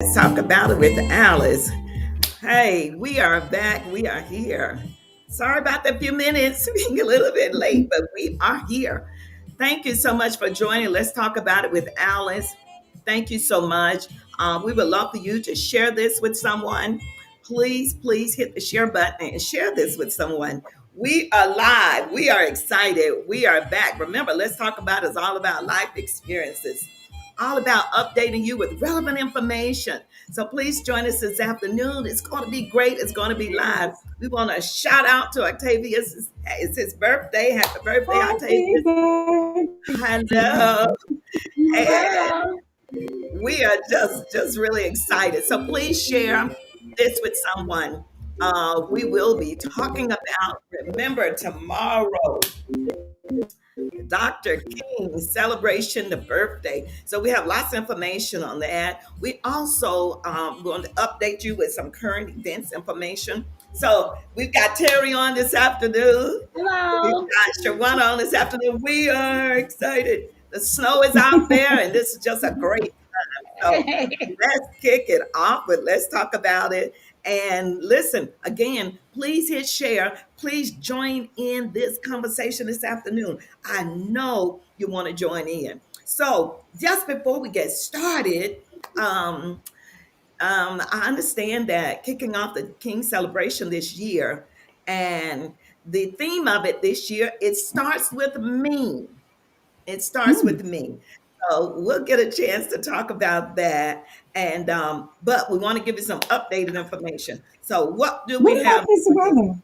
Let's talk about it with Alice. Hey, we are back. We are here. Sorry about the few minutes being a little bit late, but we are here. Thank you so much for joining. Let's talk about it with Alice. Thank you so much. We would love for you to share this with someone. Please hit the share button and share this with someone. We are live. We are excited. We are back. Remember, let's talk about it's all about life experiences, all about updating you with relevant information. So please join us this afternoon. It's going to be great. It's going to be live. We want to shout out to Octavius. It's his birthday. Happy birthday, Happy Octavius. birthday. Hello. And Hello. we are just really excited. So please share this with someone. We will be talking about, remember, tomorrow, Dr. King's celebration, the birthday. So we have lots of information on that. We also going to update you with some current events information. So we've got Terry on this afternoon. We've Hello. got Shawana on this afternoon. We are excited. The snow is out there, and this is just a great so let's kick it off, but let's talk about it. And listen, again, please hit share. Please join in this conversation this afternoon. I know you want to join in. So just before we get started, um, I understand that kicking off the King celebration this year, and the theme of it this year, it starts with me. It starts Hmm. with me. So we'll get a chance to talk about that. And but we want to give you some updated information. So what do What we have about this for you? weather?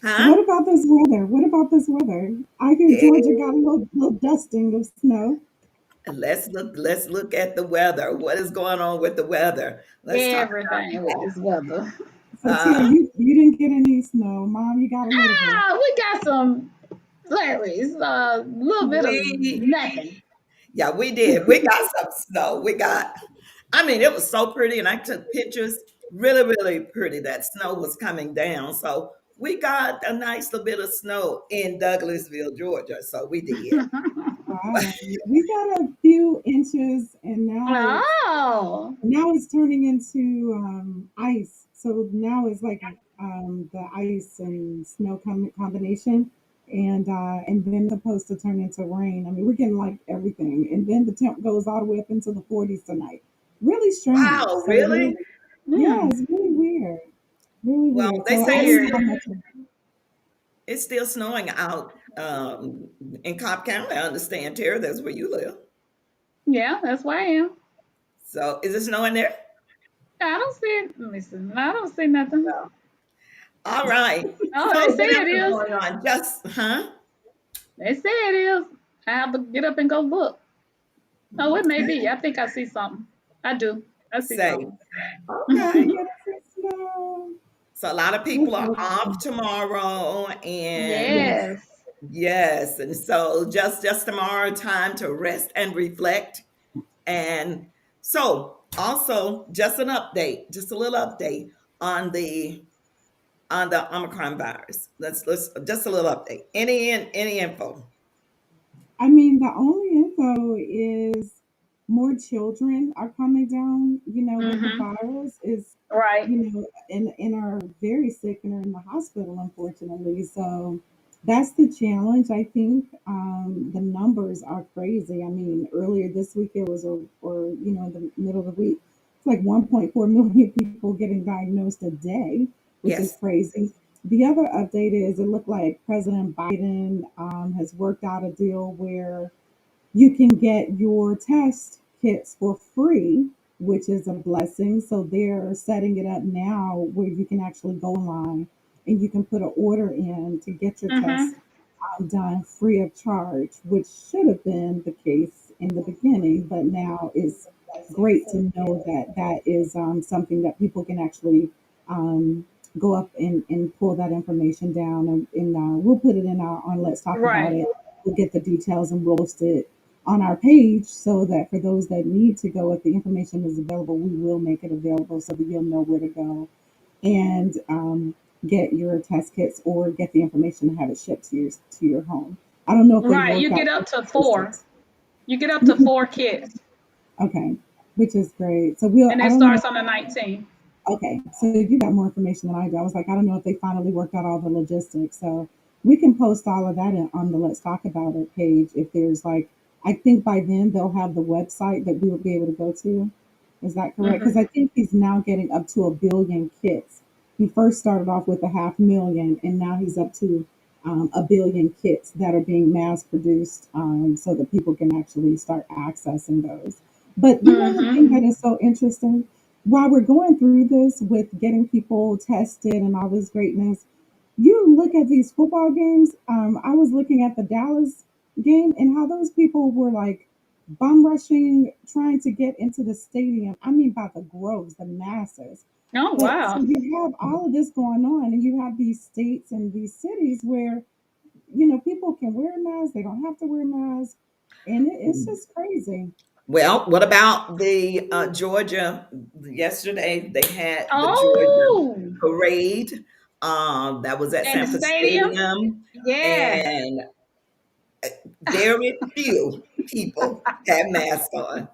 Huh? What about this weather? What about this weather? I hear Georgia Eh, got a little dusting of snow. let's look at the weather. What is going on with the weather? Let's talk Everything with this weather. So Tia, uh you didn't get any snow. Mom, you got a little bit. We got some flurries, a little bit of we nothing. yeah, we did. We got some snow. I mean, it was so pretty, and I took pictures. Really, really pretty. That snow was coming down. So we got a nice little bit of snow in Douglasville, Georgia. So we did. Wow. We got a few inches and Oh, now it's turning into ice. So now it's like the ice and snow combination, and then supposed to turn into rain. I mean, we're getting like everything, and then the temp goes all the way up into the 40s tonight. Really strange. Wow, So really? yeah, mm, it's really weird. Really Well, weird. they So I say don't it's know weird. how still much. it's still snowing out in Cobb County. I understand, Tara. That's where you live. Yeah, that's where I am. So is it snowing there? I don't see it. Listen, I don't see nothing. No. All right. Oh, So they say what else it is is. going on? Just huh? They say it is. I have to get up and go look. Oh, it may be. I think I see something. I do. I see Say, something. okay. You get some snow. So a lot of people That's are off awesome. tomorrow, and Yes. Yes. yes, and so just tomorrow time to rest and reflect. And so also just an update, just a little update on the Omicron virus. Let's just a little update. Any info? I mean, the only info is more children are coming down, with the Mm-hmm. virus is, Right. and are very sick and are in the hospital, unfortunately. So that's the challenge, I think. The numbers are crazy. I mean, earlier this week it was, or, the middle of the week, it's like 1.4 million people getting diagnosed a day, which is Yes. crazy. The other update is it looked like President Biden has worked out a deal where you can get your test kits for free, which is a blessing. So they're setting it up now where you can actually go online and you can put an order in to get your test Mm-hmm. done free of charge, which should have been the case in the beginning, but now is great to know that that is something that people can actually um, go up and pull that information down. And we'll put it in our on Let's Talk About Right. It. We'll get the details and we'll post it on our page so that for those that need to go, if the information is available, we will make it available so that you'll know where to go and get your test kits or get the information to have it shipped to your home. I don't know if they Right. worked You out get the up to four. logistics. You get up You to can, four kids. okay. which is great. So we'll, And I it don't know. starts on the 19th. Okay, so you got more information than I do. I was like, I don't know if they finally worked out all the logistics. So we can post all of that on the Let's Talk About It page. If there's like, I think by then they'll have the website that we will be able to go to. Is that correct? Because Hmm. I think he's now getting up to 1 billion kits. He first started off with 500,000, and now he's up to 1 billion kits that are being mass produced, so that people can actually start accessing those. But you know the thing Hmm. that is so interesting, while we're going through this with getting people tested and all this greatness, you look at these football games. I was looking at the Dallas game and how those people were like bum rushing, trying to get into the stadium. I mean, by the groves, the masses. Oh, But so wow. you have all of this going on, and you have these states and these cities where people can wear masks, they don't have to wear masks, and it's just crazy. Well, what about the Georgia? Yesterday they had the Georgia Oh, parade. That was at and the Sanford stadium? Stadium, Yes. and very few people had masks on.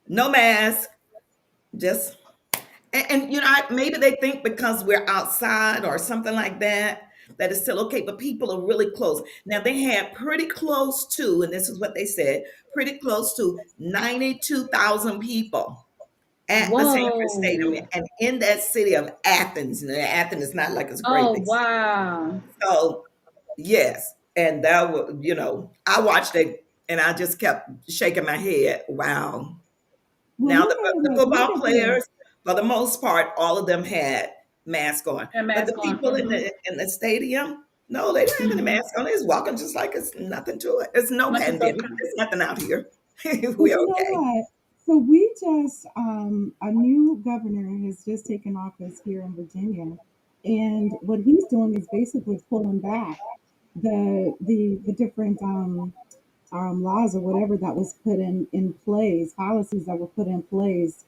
No mask, just maybe they think because we're outside or something like that, that it's still okay, but people are really close. Now they had pretty close to, and this is what they said, pretty close to 92,000 people at the Sanford Stadium Whoa. and in that city of Athens. And Athens is not like it's a great Oh, big city. wow. So yes, and that was, I watched it and I just kept shaking my head. Wow. Well, Now look at the it. Look football at this. players, for the most part, all of them had masks on. And But the mask on. people in Hmm. the stadium, no, they didn't have any Hmm. mask on. They was walking just like it's nothing to it. It's no Like it's pandemic. okay. There's nothing out here. But We're you know okay. what? So we just a new governor has just taken office here in Virginia, and what he's doing is basically pulling back the different laws or whatever that was put in place, policies that were put in place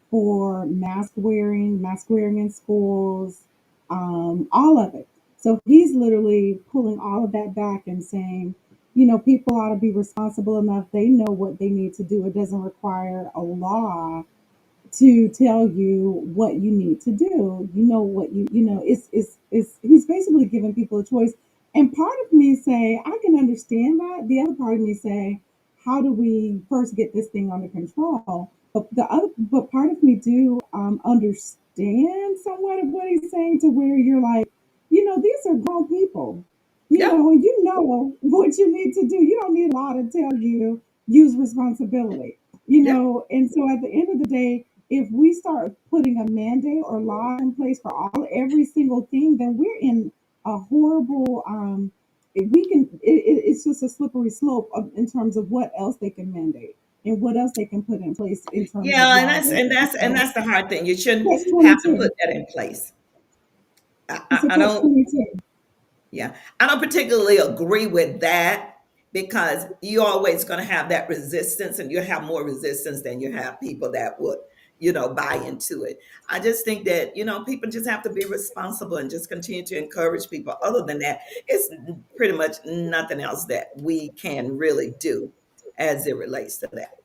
for mask wearing in schools, all of it. So he's literally pulling all of that back and saying, people ought to be responsible enough. They know what they need to do. It doesn't require a law to tell you what you need to do. You know what it's he's basically giving people a choice. And part of me say, I can understand that. The other part of me say, how do we first get this thing under control? But part of me do understand somewhat of what he's saying, to where you're like, these are grown people. Yep. And you know what you need to do. You don't need a law to tell you use responsibility. Yep. And so at the end of the day, if we start putting a mandate or law in place for every single thing, then we're in a horrible it's just a slippery slope in terms of what else they can mandate and what else they can put in place in terms of Yeah, and laws that's and and things. that's and So that's the hard thing. You shouldn't catch have to 22. put that in place. It's a I catch don't. 22. Yeah, I don't particularly agree with that because you're always going to have that resistance, and you have more resistance than you have people that would, buy into it. I just think that, people just have to be responsible and just continue to encourage people. Other than that, it's pretty much nothing else that we can really do as it relates to that,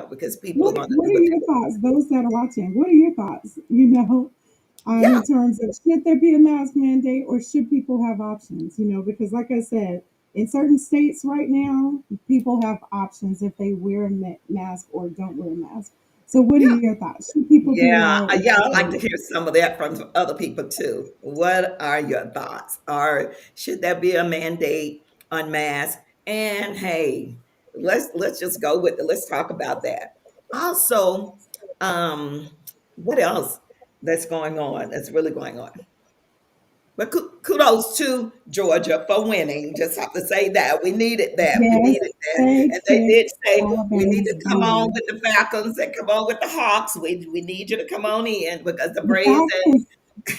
because people are What going to What do are what your they want. thoughts? Those that are watching, what are your thoughts? Yeah, In terms of, should there be a mask mandate, or should people have options? Because like I said, in certain states right now, people have options if they wear a mask or don't wear a mask. So, what are yeah. your thoughts? Should people be Yeah, allowed? yeah, I'd like to hear some of that from other people too. What are your thoughts? Or should there be a mandate on masks? And hey, let's just go with it. Let's talk about that. Also, um, what else that's going on? That's really going on. But kudos to Georgia for winning. Just have to say that we needed that. We Yes, needed that, they and they kicked did say we need Alabama's to come on booty. with the Falcons and come on with the Hawks. We need you to come on in because the The Braves Falcons,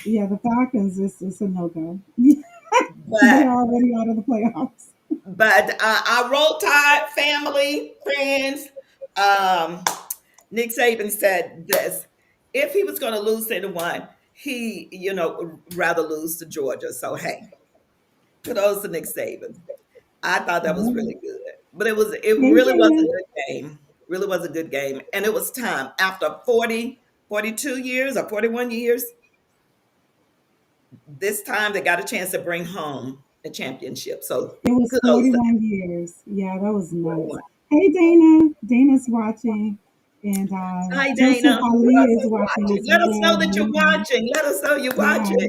yeah, the Falcons is a no go. but They're already out of the playoffs. our Roll Tide family friends, um, Nick Saban said this: if he was going to lose to anyone, he would rather lose to Georgia. So hey, kudos to Nick Saban. I thought that was Yeah. really good. But it Hey, really was a Jalen. good game. Really was a good game. And it was time after 40, 42 years or 41 years. This time they got a chance to bring home the championship. So It was kudos to 41 years. Yeah, that was nuts. 41. Hey, Dana. Dana's watching. And Hi, Joseph Dana. Who Ali else is is watching watching? as Let us know well. that you're Yeah. watching. Let us know you're watching. Yeah.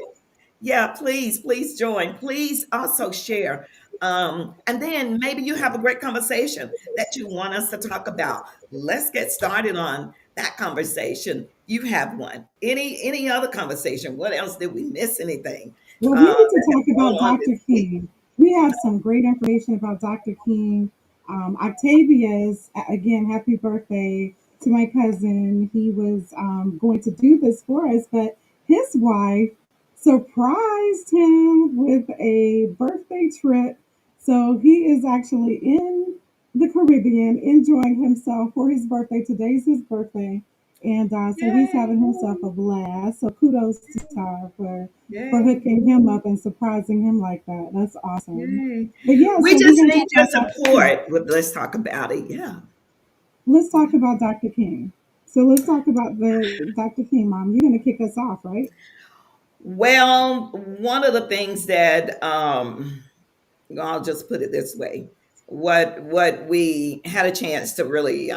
Yeah, please join. Please also share. And then maybe you have a great conversation that you want us to talk about. Let's get started on that conversation. You have one. Any other conversation? What else did we miss? Anything Well, we need to that has talk gone about on this Dr. week? King. We have some great information about Dr. King. Octavia's, again, happy birthday to my cousin. He was going to do this for us, but his wife surprised him with a birthday trip. So he is actually in the Caribbean enjoying himself for his birthday. Today's his birthday. And so he's Yay! having himself a blast. So kudos to Star for Yay! hooking him up and surprising him like that. That's awesome. Yay! But yeah, We so we're just gonna need talk your about Dr. King. support. Let's talk about it. Yeah. Let's talk about Dr. King. So let's talk about the Dr. King, Mom. You're gonna kick us off, right? Well, one of the things that I'll just put it this way. What we had a chance to really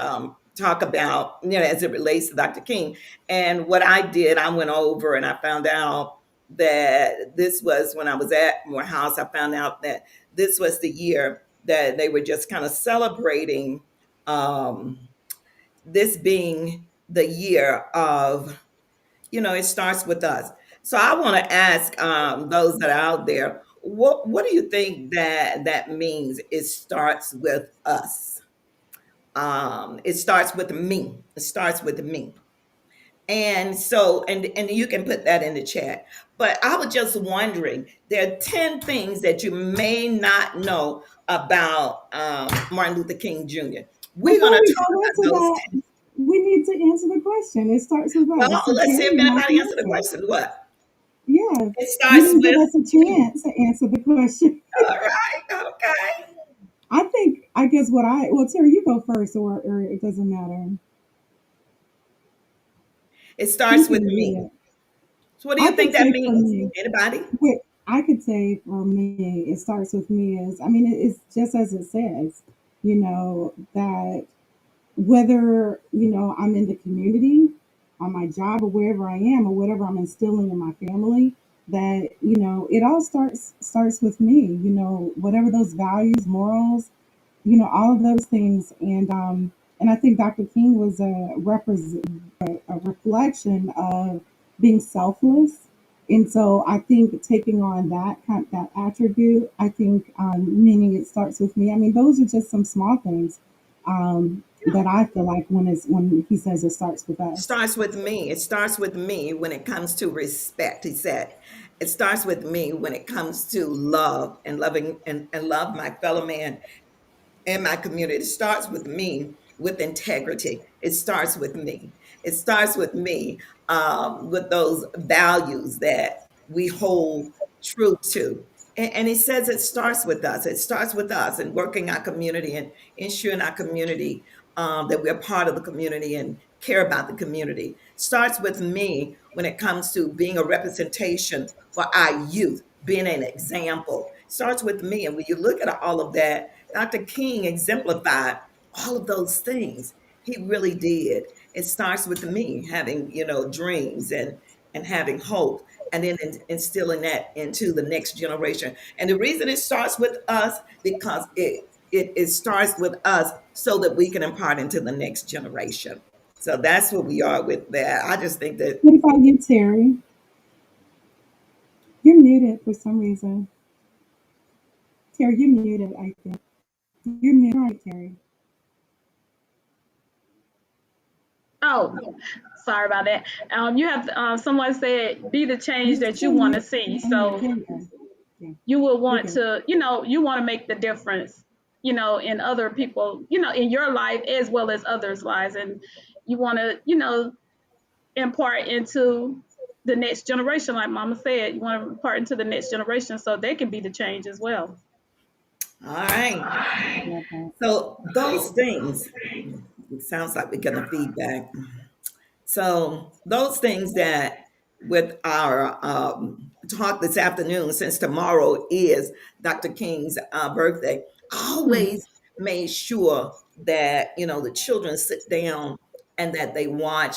talk about, as it relates to Dr. King. And what I did, I went over and I found out that this was when I was at Morehouse, I found out that this was the year that they were just kind of celebrating um, this being the year of, it starts with us. So I want to ask those that are out there, what do you think that means? It starts with us. It starts with me. It starts with me. And so, and you can put that in the chat. But I was just wondering, there are 10 things that you may not know about Martin Luther King Jr. We're going Before to we talk go about into those that, 10. we need to answer the question. It starts with Well, us. So let's see Terry, if Mike anybody answered the Martha. question. What? Yeah, It you starts didn't give with us a me. chance to answer the question. All right. Okay. I guess well, Terry, you go first, or it doesn't matter. It You starts with can read me. it. So what do I you could think that say for means? me, Anybody? what I could say for me, it starts with me is, I mean, it's just as it says, that whether, I'm in the community, on my job, or wherever I am, or whatever I'm instilling in my family, that, it all starts with me, whatever those values, morals, all of those things. And I think Dr. King was a reflection of being selfless. And so I think taking on that attribute, I think, meaning it starts with me. I mean, those are just some small things that I feel like when he says it starts with us. Starts with me. It starts with me when it comes to respect, he said. It starts with me when it comes to love and loving and love my fellow man and my community. It starts with me with integrity. It starts with me. It starts with me with those values that we hold true to. And he says it starts with us. It starts with us and working our community and ensuring our community that we're part of the community and care about the community. Starts with me when it comes to being a representation for our youth, being an example. Starts with me. And when you look at all of that, Dr. King exemplified all of those things. He really did. It starts with me having, dreams and having hope, and then instilling that into the next generation. And the reason it starts with us because it starts with us so that we can impart into the next generation. So that's what we are with that. I just think that What about you, Terry? You're muted for some reason. Terry, you're muted, I think. You're muted, right, Terry? Oh, sorry about that. You have someone said be the change You're that you still want to muted. see. There So you go. Yeah, you will you're want good. to, you want to make the difference, in other people, in your life as well as others' lives, and you want to, impart into the next generation, like Mama said. You want to impart into the next generation so they can be the change as well. all right. I love that. So those things, It sounds like we're getting feedback. So those things that with our talk this afternoon, since tomorrow is Dr. King's birthday, I Mm, always made sure that the children sit down and that they watch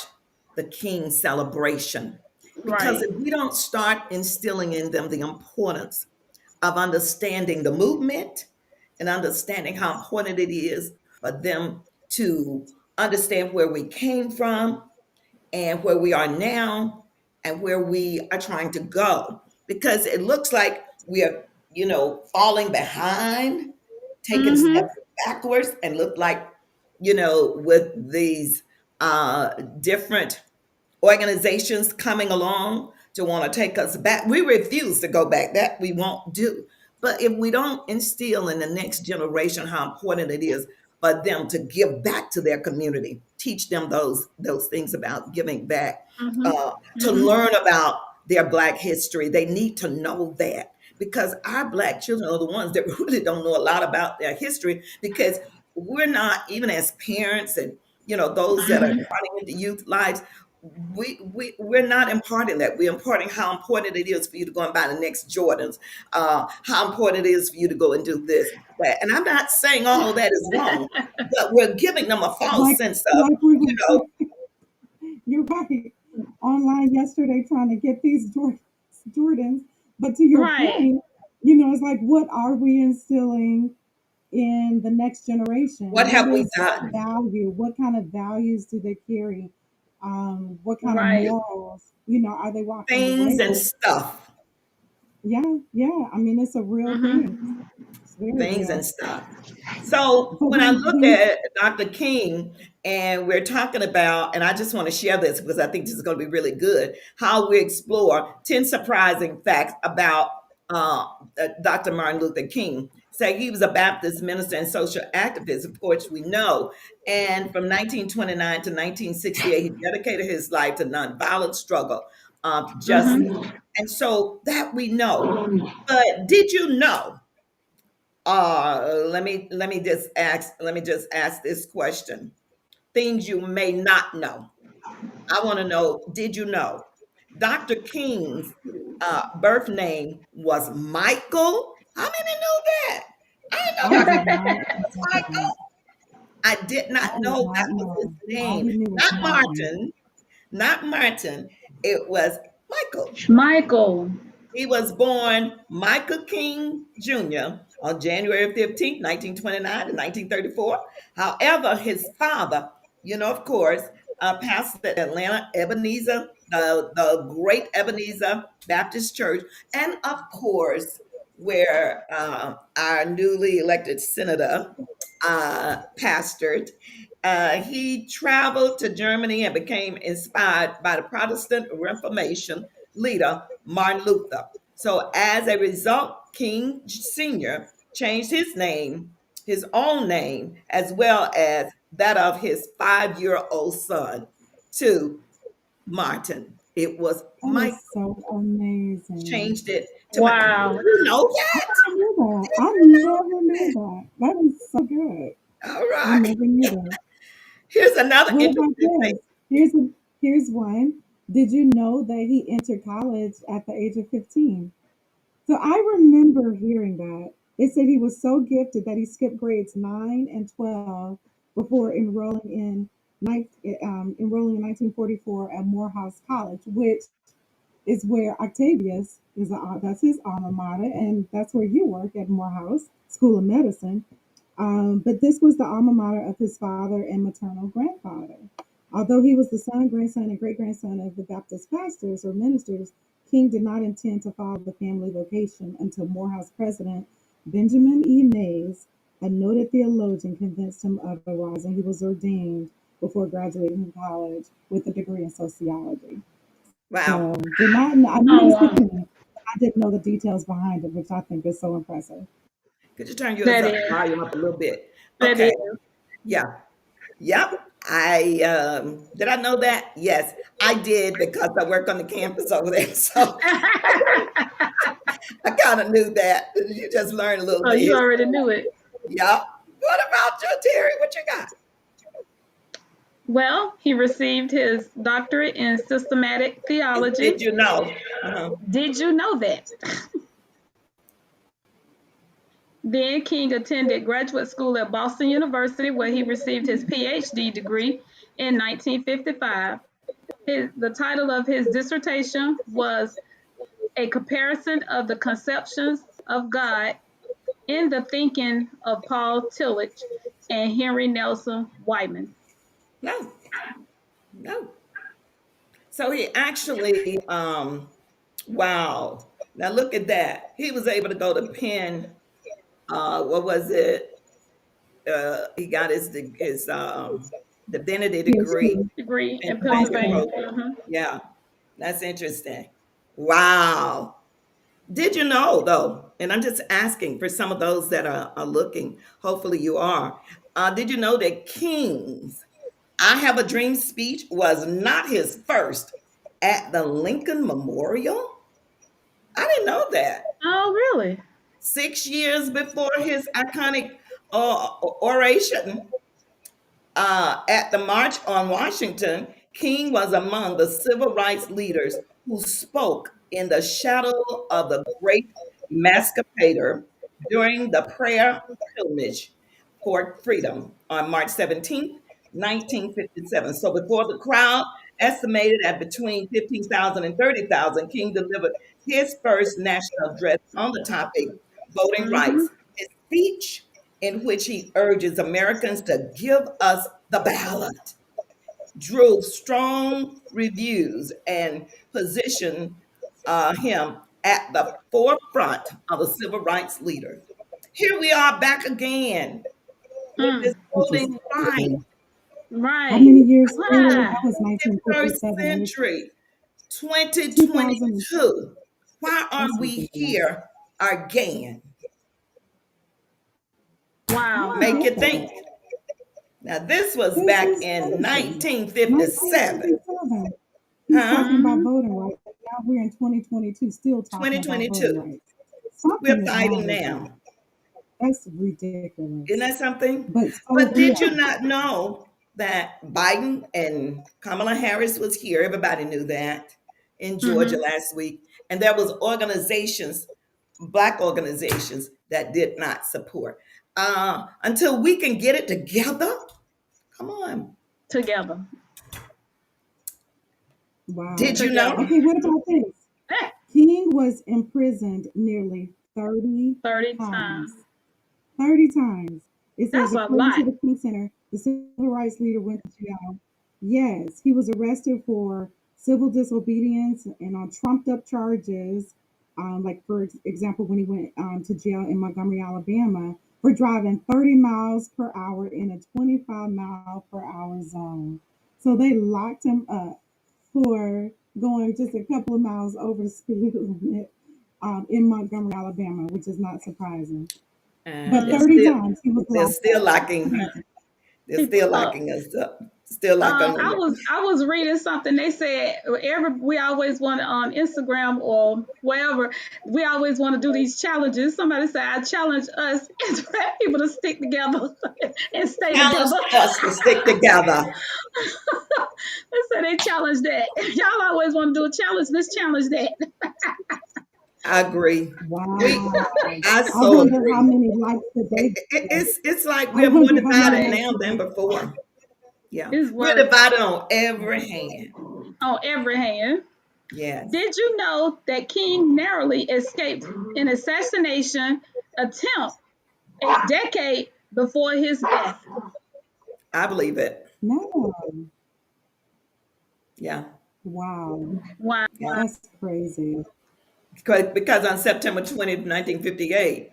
the King celebration, because right. if we don't start instilling in them the importance of understanding the movement and understanding how important it is for them to understand where we came from and where we are now and where we are trying to go, because it looks like we are falling behind, taking Mm-hmm. steps backwards, and look like with these different organizations coming along to want to take us back. We refuse to go back. That we won't do. But if we don't instill in the next generation how important it is for them to give back to their community, teach them those things about giving back, Mm-hmm. uh, to Mm-hmm. learn about their Black history, they need to know that, because our Black children are the ones that really don't know a lot about their history, because we're not, even as parents and those that are Mm-hmm. running into youth lives, we're not imparting that. We're imparting how important it is for you to go and buy the next Jordans, how important it is for you to go and do this, that. And I'm not saying all of that is wrong, but we're giving them a false Like sense of, like we you were, know, you're right. Online yesterday trying to get these Jordans. But to your Right. point, it's like, what are we instilling in the next generation? what have we What done? value? What kind of values do they carry? What kind of Right. morals? Are they walking Things away and with? stuff, Yeah, yeah. I mean, it's a real thing. Mm-hmm. It's very things and real. stuff. So But when I look when at Dr. King, and we're talking about, and I just want to share this because I think this is going to be really good, how we explore 10 surprising facts about uh, Dr. Martin Luther King. Say he was a Baptist minister and social activist, of course, we know. And from 1929 to 1968, he dedicated his life to nonviolent struggle for justice. Mm-hmm. And so that we know. But did you know? Let me just ask this question. Things you may not know. I want to know, did you know Dr. King's birth name was Michael? How many knew that? I didn't know I Dr. did King's not name was know. Michael. I did I not did know that not was his know. All name. he knew was Not Martin. Martin, not Martin. It was Michael. Michael. He was born Michael King Jr. on January 15th, 1929 to 1934. However, his father, of course, pastored at Atlanta Ebenezer, the great Ebenezer Baptist Church, and of course, where our newly elected senator pastored. He traveled to Germany and became inspired by the Protestant Reformation leader Martin Luther. So, as a result, King Sr. changed his own name, as well as that of his 5-year-old son, to Martin. It was That Mike is so amazing. changed it to Mike. Wow. You know that? I knew that. I never knew that. That is so good. All I right. never knew that. Here's another What about interesting thing. this? Here's one. Did you know that he entered college at the age of 15? So I remember hearing that. It said he was so gifted that he skipped grades 9 and 12 before enrolling in 1944 at Morehouse College, which is where Octavius that's his alma mater, and that's where you work at Morehouse School of Medicine. But this was the alma mater of his father and maternal grandfather. Although he was the son, grandson, and great grandson of the Baptist pastors or ministers, King did not intend to follow the family vocation until Morehouse president Benjamin E. Mays, a noted theologian, convinced him otherwise, and he was ordained before graduating from college with a degree in sociology. Wow. So did not I knew he Oh was wow. 15. I didn't know the details behind it, which I think is so impressive. Could you turn yours That up, is. volume up a little bit? That Okay. is. Yeah. Yep. I did I know that? Yes, I did, because I work on the campus over there. So I kind of knew that. You just learn a little Oh, bit you history. already knew it. Yep. What about you, Terry? What you got? Well, he received his doctorate in systematic Did theology. you know? Uh-huh. Did you know that? Then King attended graduate school at Boston University, where he received his PhD degree in 1955. The title of his dissertation was A Comparison of the Conceptions of God in the Thinking of Paul Tillich and Henry Nelson Whiteman. No, no. So he actually, wow. Now look at that. He was able to go to Penn. What was it? He got his divinity degree PhD, Degree in in Boston. Pennsylvania. Pennsylvania. Hmm. Yeah, that's interesting. Wow. Did you know though? And I'm just asking for some of those that are looking. Hopefully you are. Did you know that King's "I Have a Dream" speech was not his first at the Lincoln Memorial? I didn't know that. Oh, really? 6 years before his iconic oration at the March on Washington, King was among the civil rights leaders who spoke in the shadow of the great Emancipator during the prayer pilgrimage for freedom on March 17th, 1957. So before the crowd estimated at between 15,000 and 30,000, King delivered his first national address on the topic, voting Hmm. rights. His speech, in which he urges Americans to give us the ballot, drew strong reviews and positioned him at the forefront of the civil rights leaders. Here we are back again with this Mm, Which is voting right, crazy. How right. many years later? Ah, That was 21st 1957, and it's century, 2000. 2022. Why are That's we ridiculous. here again? I wow. don't Make get you that. think. Now, this was This back is in crazy. 1957, 1957. He's huh? talking about Hmm. voting rights. And now we're in 2022, still talking about voting 2022. rights. We're Something is wrong fighting with that. now. That's Isn't ridiculous. that something? But so But did you yeah. not know that Biden and Kamala Harris was here? Everybody knew that in Georgia Hmm. last week. And there was organizations, Black organizations, that did not support. Until we can get it together, come on. Together. Did Wow. you know? Together. Okay, what about this? Eh, King was imprisoned nearly 30 30 times. times. 30 times. It says, That's a according to lot. the King Center, the civil rights leader went to jail. Yes, he was arrested for civil disobedience and on trumped up charges. Like, for example, when he went to jail in Montgomery, Alabama, for driving 30 miles per hour in a 25-mile-per-hour zone. So they locked him up for going just a couple of miles over the speed limit in Montgomery, Alabama, which is not surprising. And But they're 30 Hmm. still times he was they're locked still up. locking Crazy. they're People still up. locking us up. Still locking I them. was reading something. They said we always want to on Instagram or wherever we always want to do these challenges. Somebody said I challenge us as black people to stick together and stay Challenge together. us to stick together. They said they challenge that. Y'all always want to do a challenge. Let's challenge that. I agree. We Wow. I I so wonder how agree. many likes did they get. It's like I we're more wonder how many divided Right. likes now did than they before. Yeah. It's We're worse divided on every hand. on every hand. Yes. Did you know that King narrowly escaped an assassination attempt a decade before his death? I believe it. No. Yeah. Wow. Wow. Yeah. That's crazy. Because on September 20th, 1958,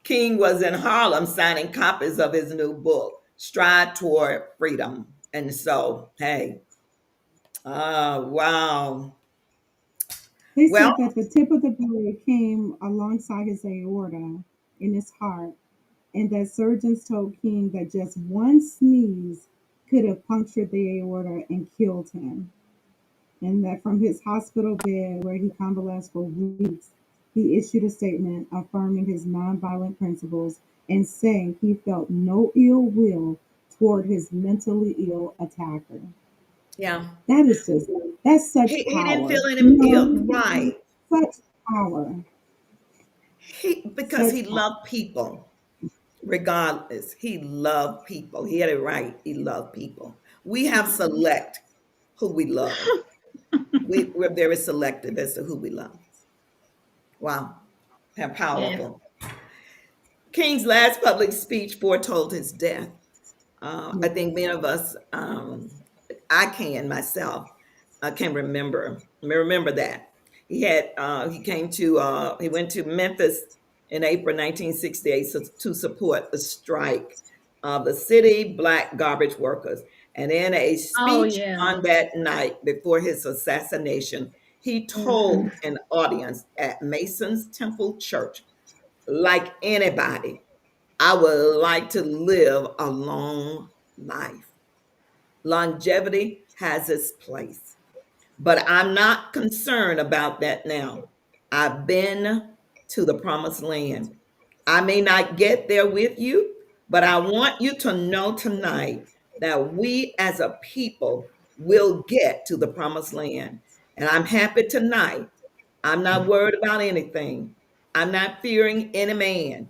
King was in Harlem signing copies of his new book, Stride Toward Freedom. And so, hey, wow. They Well, said that the tip of the blade came alongside his aorta in his heart, and that surgeons told King that just one sneeze could have punctured the aorta and killed him. And that from his hospital bed, where he convalesced for weeks, he issued a statement affirming his nonviolent principles and saying he felt no ill will toward his mentally ill attacker. Yeah. That is just, that's such He didn't power. feel any You ill, know, right. such power, Because such he power. loved people regardless. He loved people. He had it right. He loved people. We have select who we love. We're very selective as to who we love. Wow. How Yeah. powerful. King's last public speech foretold his death. I Yeah. think many of us, I can myself, I can remember that he went to Memphis in April 1968 to support the strike of the city black garbage workers. And in a Oh speech yeah. on that night before his assassination, he Hmm. told an audience at Mason's Temple Church, like anybody, I would like to live a long life. Longevity has its place, but I'm not concerned about that now. I've been to the promised land. I may not get there with you, but I want you to know tonight that we as a people will get to the promised land. And I'm happy tonight. I'm not worried about anything. I'm not fearing any man.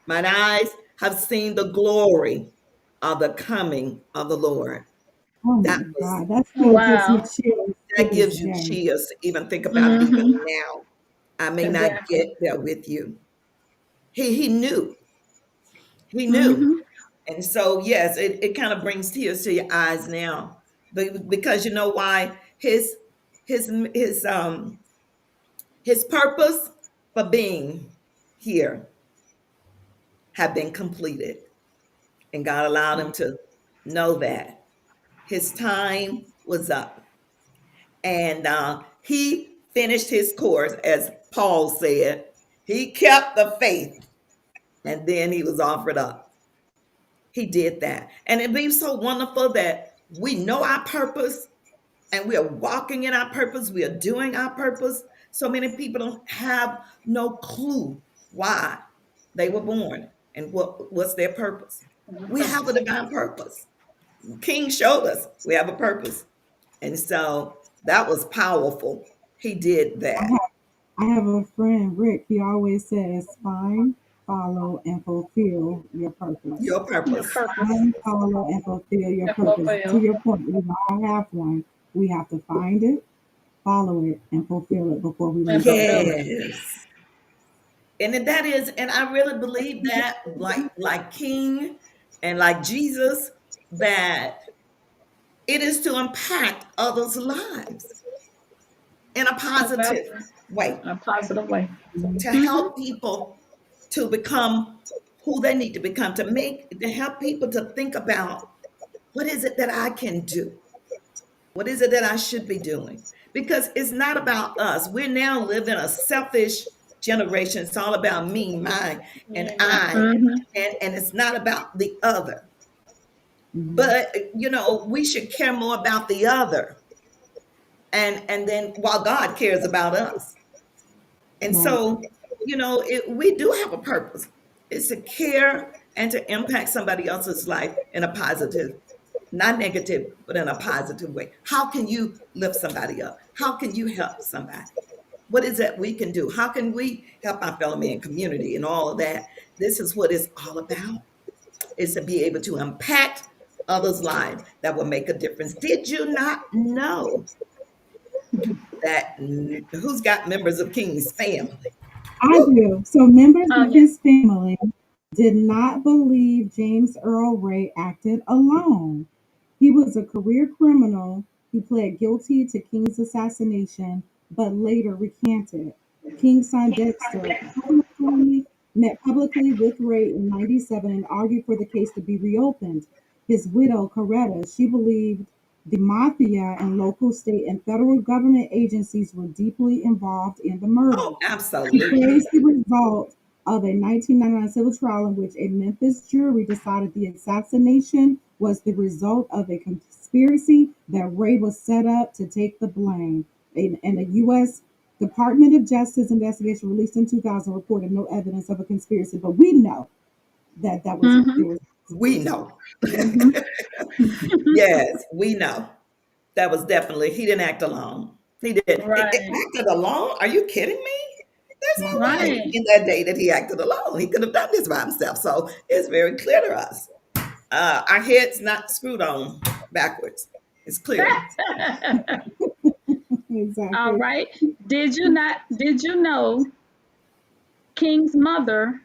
Mine eyes have seen the glory of the coming of the Lord. Oh That my was God, that still gives me Wow. chills to that this gives you day. chills to even think about it even Hmm. now. I may not get Exactly. there with you. He knew. He knew. Hmm. And so yes, it kind of brings tears to your eyes now. But because you know why? His his um his purpose for being here have been completed. And God allowed him to know that his time was up. And he finished his course, as Paul said. He kept the faith, and then he was offered up. He did that. And it being so wonderful that we know our purpose and we are walking in our purpose. We are doing our purpose. So many people don't have no clue why they were born and what's their purpose. We have a Purpose. divine purpose. King showed us we have a purpose. And so that was powerful. He did I that. have, I have a friend, Rick, he always says, find, follow, and fulfill your purpose. Your Your purpose. purpose. Find, follow, and fulfill your Your purpose. To fulfill. your point, we all have one. We have to find it, follow it, and fulfill it before we And leave this fulfill earth. it. Yes. And that is, and I really believe that, like King and like Jesus, that it is to impact others' lives in a positive Exactly. way, In a positive way. to Hmm. help people to become who they need to become, to help people to think about what is it that I can do? What is it that I should be doing? Because it's not about us. We're now living a selfish generation. It's all about me, mine, and Yeah. I, Hmm. and it's not about the other. Mhm. But we should care more about the other, and then while God cares about us. And Right. so, we do have a purpose. It's to care and to impact somebody else's life in a positive, not negative, but in a positive way. How can you lift somebody up? How can you help somebody? What is that we can do? How can we help our fellow man community and all of that? This is what it's all about, is to be able to impact others' lives that will make a difference. Did you not know that who's got members of King's family? I Woo! do. So members Oh of yeah. his family did not believe James Earl Ray acted alone. He was a career criminal. He pled guilty to King's assassination, but later recanted. King's son Dexter met publicly with Ray in '97 and argued for the case to be reopened. His widow, Coretta, she believed the mafia and local, state, and federal government agencies were deeply involved in the murder. Oh, She absolutely. praised the result of a 1999 civil trial in which a Memphis jury decided the assassination was the result of a conspiracy that Ray was set up to take the blame. And the U.S. Department of Justice investigation released in 2000 reported no evidence of a conspiracy, but we know that Hmm. there was. We know. Mhm. Yes, we know. That was definitely, he didn't act alone. He did. It Right. acted alone? Are you kidding me? There's no Wow. way Right. in that day that he acted alone. He could have done this by himself. So it's very clear to us. Our head's not screwed on backwards. It's clear. All Exactly. right. Did you know King's mother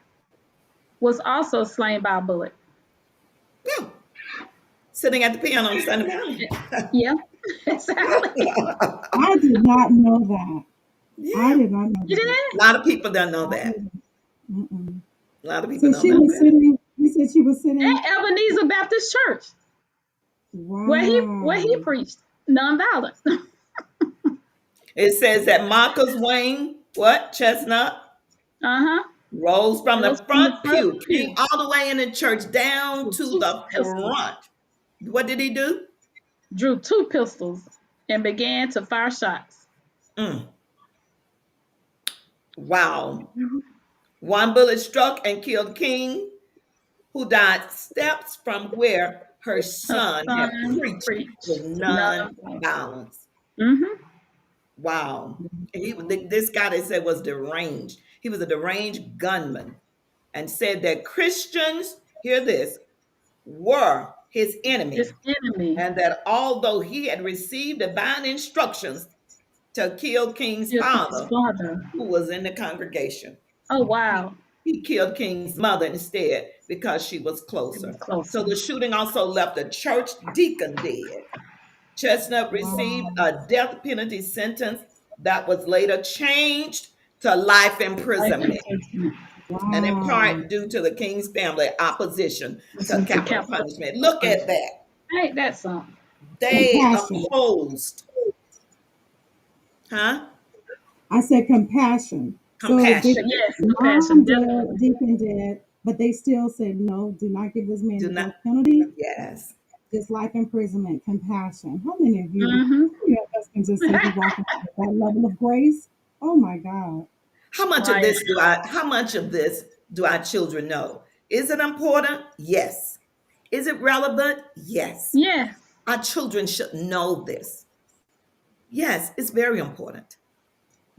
was also slain by a bullet? Yeah. Sitting at the piano on Sunday morning. Yeah, exactly. I did not know that. I Yeah. did not know You that. A did? lot of people don't know I that. didn't. Mm-mm. A lot of people So don't she know was that. sitting. You said she was sitting. At Ebenezer Baptist Church, where he Wow. preached nonviolence. It says that Marcus Wayne, what? Chestnut, Uh-huh. rose from Rose the from the front front pew, came pew all the way in the church down with to two the pistols, front. What did he do? drew two pistols, and began to fire shots. Mm, wow. Mhm. One bullet struck and killed King, who died steps from where her Her son had son preached with preached nonviolence. non-violence. Mm-hmm. Wow. And this guy they said was deranged. He was a deranged gunman and said that Christians, hear this, were his His enemy, enemy, and that although he had received divine instructions to kill King's killed his father, father. who was in the congregation, Oh he, wow, he killed King's mother instead because she was it was closer. So closer. the shooting also left a church deacon dead. Chestnut received Wow. a death penalty sentence that was later changed to life Life imprisonment, imprisonment. and in Wow. part due to the King's family opposition to Listen to capital capital punishment. Look at punishment. that. Ain't that something? They Compassion. opposed, huh? I said compassion. So they, Compassion. Yes, compassion, mom did, definitely. deacon did, but they still said no. Do not give this man Do the not, death penalty. yes. Just life imprisonment. Compassion. How many of you? Mm-hmm. How many of us can just say we walk in that level of grace? Oh my God. Right. How much of this do our children know? Is it important? Yes. Is it relevant? Yes. Yes. Our children should know this. Yes, it's very important.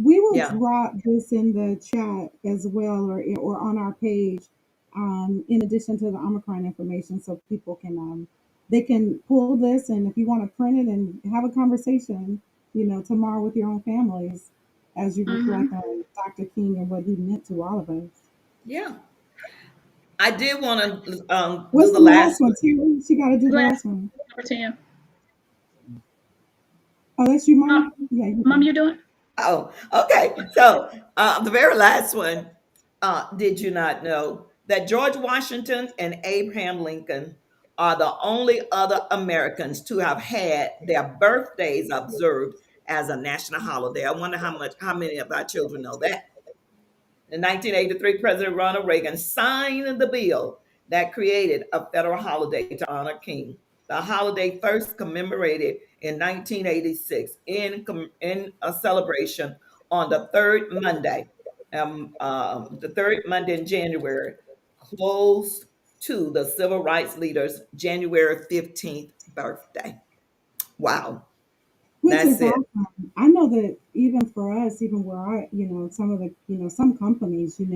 We will Yeah. drop this in the chat as well, or on our page, in addition to the Omicron information, so people can they can pull this, and if you want to print it and have a conversation, tomorrow with your own families as you reflect Mm-hmm. on Dr. King and what he meant to all of us. Yeah. I did want to do What's the the last last one, one. Terry? She got to do the Last last one. number 10. Oh, that's you, Uh, Mom. Yeah, you Mom, go. you doing? Oh, okay. So the very last one, did you not know that George Washington and Abraham Lincoln are the only other Americans to have had their birthdays observed as a national holiday? I wonder how many of our children know that. In 1983, President Ronald Reagan signed the bill that created a federal holiday to honor King. The holiday first commemorated in 1986 in a celebration on the third Monday in January, close to the civil rights leader's January 15th birthday. Wow, Which that's is it. awesome. I know that even for us, even where some of the, some companies, it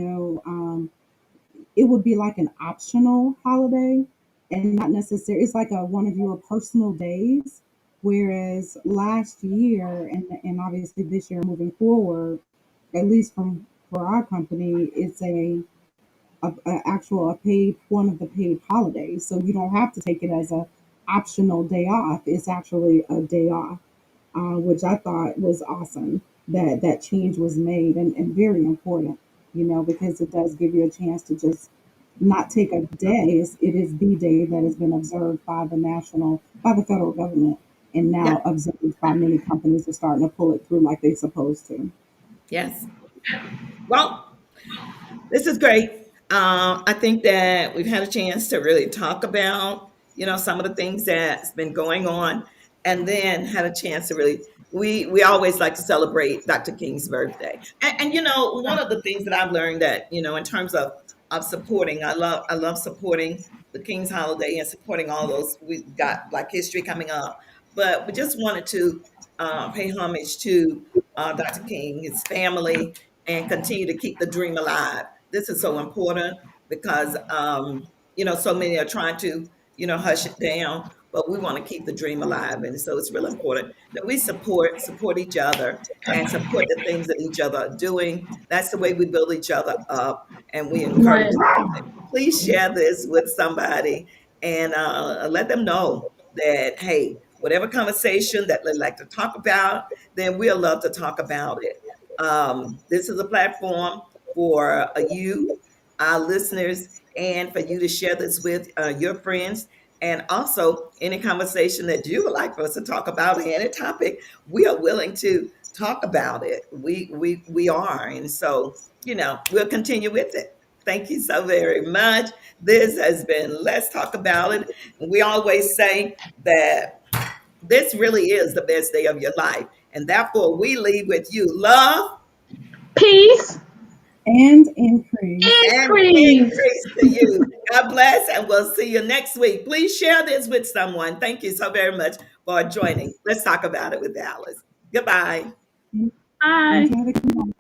would be like an optional holiday and not necessarily, it's like one of your personal days. Whereas last year and obviously this year moving forward, at least from for our company, it's a actual a paid one of the paid holidays. So you don't have to take it as a optional day off. It's actually a day off, which I thought was awesome that that change was made and very important, because it does give you a chance to just not take a day. It is the day that has been observed by the federal government, and Yeah. now observed by many companies are starting to pull it through like they're supposed to. Yes. Well, this is great. I think that we've had a chance to really talk about, some of the things that's been going on, and then had a chance to really. We always like to celebrate Dr. King's birthday, and one of the things that I've learned that in terms of of supporting. I love supporting the King's Holiday and supporting all those. We've got Black History coming up, but we just wanted to pay homage to Dr. King, his family, and continue to keep the dream alive. This is so important because so many are trying to hush it down, but we want to keep the dream alive, and so it's really important that we support each other and support the things that each other are doing. That's the way we build each other up and we encourage Right. each other. Please share this with somebody and let them know that, hey, whatever conversation that they'd like to talk about, then we'll love to talk about it. This is a platform for you, our listeners, and for you to share this with your friends. And also, any conversation that you would like for us to talk about, any topic, we are willing to talk about it. We are, and so we'll continue with it. Thank you so very much. This has been Let's Talk About It. We always say that this really is the best day of your life, and therefore we leave with you love Peace, And increase. and increase. increase to you. God bless, and we'll see you next week. Please share this with someone. Thank you so very much for joining. Let's talk about it with Alice. Goodbye. Bye. Enjoy the Kingdom.